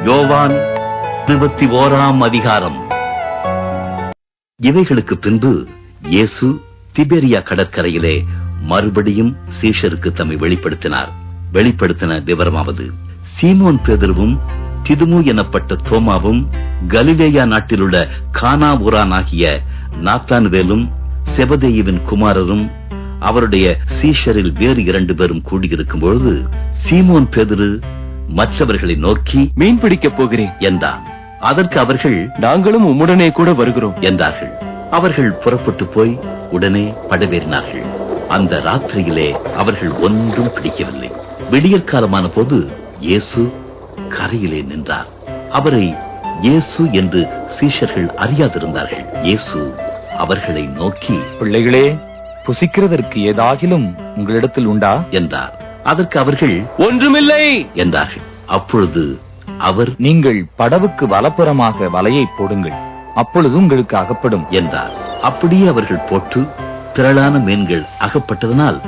யோவான் 21 அதிகாரம். இவைகளுக்கு பின்பு இயேசு திபேரியா கடற்கரையிலே மறுபடியும் சீஷருக்கு தம்மை வெளிப்படுத்தின விவரமாவது: சீமோன் பேதுருவும் திதுமு எனப்பட்ட தோமாவும் கலிலேயா நாட்டிலுள்ள கானா ஊரானாகிய நாத்தான்வேலும் செபதேயுவின் குமாரரும் அவருடைய சீஷரில் வேறு 2 பேரும் கூடியிருக்கும் பொழுது சீமோன் பேதுரு மற்றவர்களை நோக்கி, மீன் பிடிக்கப் போகிறேன் என்றான். அதற்கு அவர்கள், நாங்களும் உம்முடனே கூட வருகிறோம் என்றார்கள். அவர்கள் புறப்பட்டு போய் உடனே படவேறினார்கள். அந்த ராத்திரியிலே அவர்கள் ஒன்றும் பிடிக்கவில்லை. விடியற்காலமான போது இயேசு கரையிலே நின்றார். அவரை இயேசு என்று சீஷர்கள் அறியாதிருந்தார்கள். இயேசு அவர்களை நோக்கி, பிள்ளைகளே, புசிக்கிறதற்கு ஏதாகிலும் உங்களிடத்தில் உண்டா என்றார். அதற்கு அவர்கள், ஒன்றுமில்லை என்றார்கள். அப்பொழுது அவர், நீங்கள் படவுக்கு வலப்புறமாக வலையை போடுங்கள், அப்பொழுது உங்களுக்கு அகப்படும் என்றார். அப்படியே அவர்கள் போட்டு திரளான மீன்கள் அகப்பட்டதனால்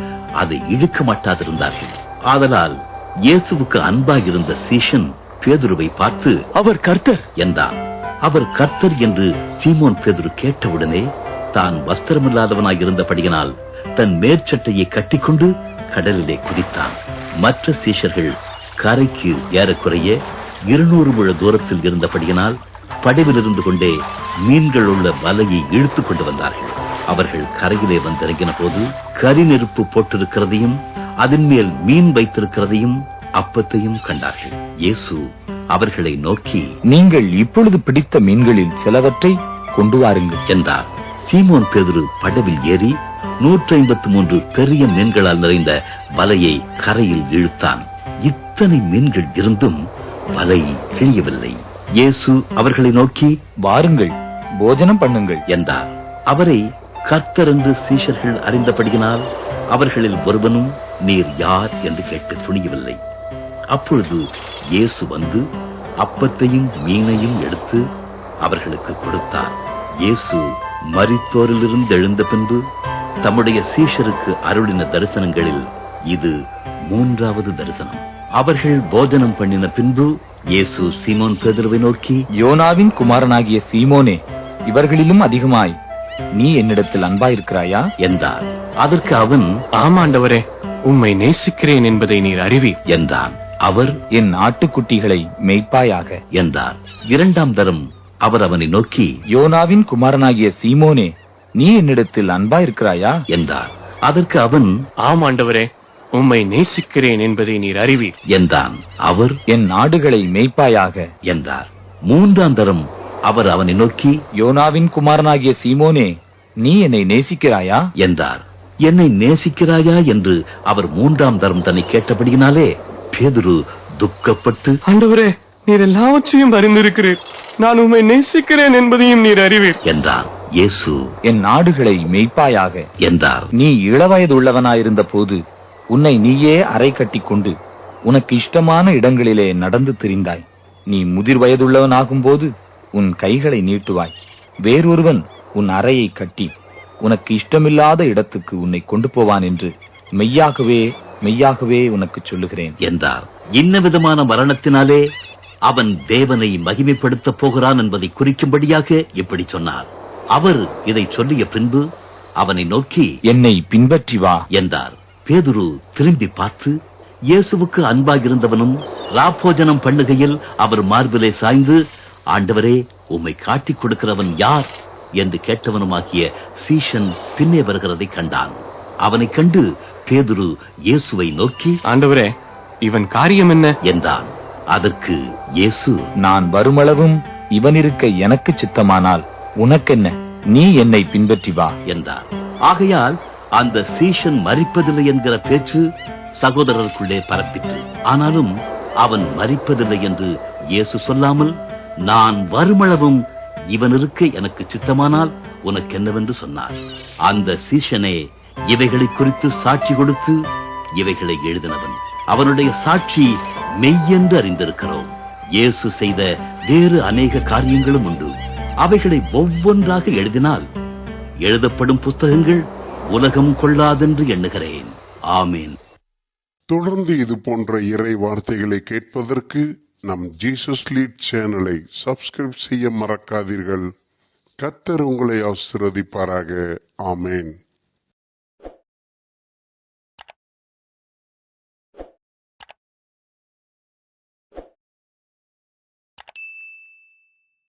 அதை இழுக்க மாட்டாதிருந்தார்கள். ஆதலால் இயேசுவுக்கு அன்பாயிருந்த சீஷன் பேதுருவை பார்த்து, அவர் கர்த்தர் என்றான். அவர் கர்த்தர் என்று சீமோன் பேதுரு கேட்டவுடனே தான் வஸ்திரமில்லாதவனாயிருந்தபடியினால் தன் மேற்சட்டையை கட்டிக்கொண்டு கடலிலே குதித்தான். மற்ற சீஷர்கள் கரைக்கு ஏறக்குறைய 200 முழ தூரத்தில் இருந்தபடியினால் படவில் இருந்து கொண்டே மீன்கள் உள்ள வலையை இழுத்துக் கொண்டு வந்தார்கள். அவர்கள் கரையிலே வந்திறங்கின போது கரி நெருப்பு போட்டிருக்கிறதையும் அதன் மேல் மீன் வைத்திருக்கிறதையும் அப்பத்தையும் கண்டார்கள். இயேசு அவர்களை நோக்கி, நீங்கள் இப்பொழுது பிடித்த மீன்களில் சிலவற்றை கொண்டு வாருங்கள் என்றார். சீமோன் பேதுரு படவில் ஏறி 153 பெரிய மீன்களால் நிறைந்த வலையை கரையில் இழுத்தான். இத்தனை மீன்கள் இருந்தும் வலை கிழியவில்லை. இயேசு அவர்களை நோக்கி, வாருங்கள், போஜனம் பண்ணுங்கள் என்றார். அவரை கர்த்தர் என்று சீஷர்கள் அறிந்தபடியினால் அவர்களில் ஒருவனும் நீர் யார் என்று கேட்க துணியவில்லை. அப்பொழுது இயேசு வந்து அப்பத்தையும் மீனையும் எடுத்து அவர்களுக்கு கொடுத்தார். இயேசு மரித்தோரிலிருந்து எழுந்த பின்பு தம்முடைய சீஷருக்கு அருளின தரிசனங்களில் இது 3வது தரிசனம். அவர்கள் போஜனம் பண்ணின பின்பு இயேசு சீமோன் பேதுருவை நோக்கி, யோனாவின் குமாரனாகிய சீமோனே, இவர்களிலும் அதிகமாய் நீ என்னிடத்தில் அன்பாயிருக்கிறாயா என்றார். அதற்கு அவன், ஆமாண்டவரே, உம்மை நேசிக்கிறேன் என்பதை நீர் அறிவீர் என்றான். அவர், என் ஆட்டுக்குட்டிகளை மேய்ப்பாயாக என்றார். 2ஆம் தரம் அவர் அவனை நோக்கி, யோனாவின் குமாரனாகிய சீமோனே, நீ என்னிடத்தில் அன்பாயிருக்கிறாயா என்றார். அதற்கு அவன், ஆமாண்டவரே, உம்மை நேசிக்கிறேன் என்பதை நீர் அறிவீர் என்றான். அவர், என் ஆடுகளை மேய்ப்பாயாக என்றார். 3ஆம் தரம் அவர் அவனை நோக்கி, யோனாவின் குமாரனாகிய சீமோனே, நீ என்னை நேசிக்கிறாயா என்றார். என்னை நேசிக்கிறாயா என்று அவர் 3ஆம் தரம் தன்னை கேட்டபடியினாலே பேதுரு துக்கப்பட்டு, ஆண்டவரே, நீர் எல்லாவற்றையும் அறிந்திருக்கிறீர், நான் உம்மை நேசிக்கிறேன் என்பதையும் நீர் அறிவீர் என்றார். இயேசு, என் ஆடுகளை மேய்ப்பாயாக என்றார். நீ இளவயது உள்ளவனாயிருந்த போது உன்னை நீயே அறை கட்டிக்கொண்டு உனக்கு இஷ்டமான இடங்களிலே நடந்து திரிந்தாய். நீ முதிர் வயதுள்ளவனாகும் போது உன் கைகளை நீட்டுவாய், வேறொருவன் உன் அறையை கட்டி உனக்கு இஷ்டமில்லாத இடத்துக்கு உன்னை கொண்டு போவான் என்று மெய்யாகவே மெய்யாகவே உனக்கு சொல்லுகிறேன் என்றார். இன்ன விதமான மரணத்தினாலே அவன் தேவனை மகிமைப்படுத்தப் போகிறான் என்பதை குறிக்கும்படியாக இப்படி சொன்னார். அவர் இதை சொல்லிய பின்பு அவனை நோக்கி, என்னை பின்பற்றி வா என்றார். பேதுரு திரும்பி பார்த்து இயேசுவுக்கு அன்பாயிருந்தவனும் ராப்போஜனம் பண்ணுகையில் அவர் மார்பிலே சாய்ந்து, ஆண்டவரே, உம்மை காட்டிக் கொடுக்கிறவன் யார் என்று கேட்டவனுமாகிய சீஷன் பின்னே வருகிறதை கண்டான். அவனைக் கண்டு பேதுரு இயேசுவை நோக்கி, ஆண்டவரே, இவன் காரியம் என்ன என்றான். அதற்கு இயேசு, நான் வருமளவும் இவன் இருக்க எனக்கு சித்தமானால் உனக்கென்ன, நீ என்னை பின்பற்றி வா என்றார். ஆகையால் அந்த சீஷன் மரிப்பதில்லை என்கிற பேச்சு சகோதரருக்குள்ளே பரப்பிற்று. ஆனாலும் அவன் மரிப்பதில்லை என்று இயேசு சொல்லாமல், நான் வருமளவும் இவன் இருக்க எனக்கு சித்தமானால் உனக்கு என்னவென்று சொன்னார். அந்த சீஷனே இவைகளை குறித்து சாட்சி கொடுத்து இவைகளை எழுதினவன். அவனுடைய சாட்சி மெய்யென்று அறிந்திருக்கிறோம். இயேசு செய்த வேறு அநேக காரியங்களும் உண்டு. அவைகளை ஒவ்வொன்றாக எழுதினால் எழுதப்படும் புத்தகங்கள் உலகம் கொள்ளாதென்று எண்ணுகிறேன். ஆமீன். தொடர்ந்து இது போன்ற இறை வார்த்தைகளை கேட்பதற்கு நம் ஜீசஸ் லீட் சேனலை சப்ஸ்கிரைப் செய்ய மறக்காதீர்கள். கர்த்தர் உங்களை ஆசீர்வதிப்பாராக. ஆமென்.